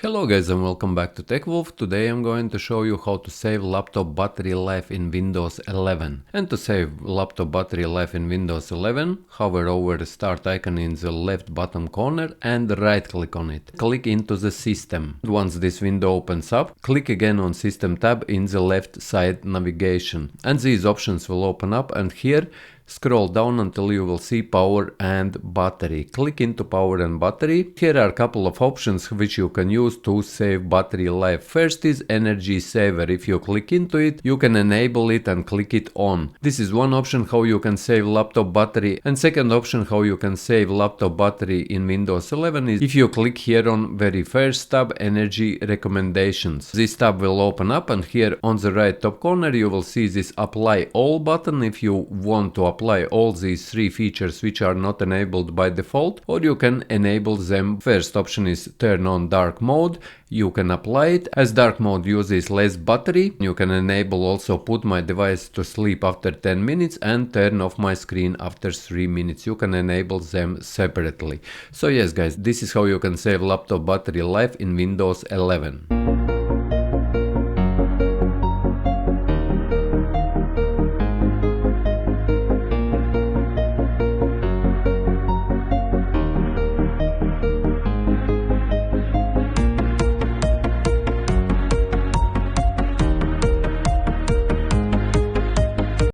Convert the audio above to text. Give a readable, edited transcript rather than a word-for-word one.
Hello guys and welcome back to TechWolf. Today I'm going to show you how to save laptop battery life in Windows 11. And to save laptop battery life in Windows 11, hover over the start icon in the left bottom corner and right click on it. Click into the system. Once this window opens up, click again on system tab in the left side navigation. And these options will open up, and here scroll down until you will see power and battery. Click into power and battery. Here are a couple of options which you can use to save battery life. First is energy saver. If you click into it, you can enable it and click it on. This is one option how you can save laptop battery. And second option how you can save laptop battery in Windows 11 is if you click here on very first tab, energy recommendations. This tab will open up, and here on the right top corner you will see this apply all button if you want to apply all these three features which are not enabled by default, or you can enable them. First option is turn on dark mode. You can apply it as dark mode uses less battery. You can enable also put my device to sleep after 10 minutes and turn off my screen after 3 minutes. You can enable them separately. So yes guys, this is how you can save laptop battery life in Windows 11.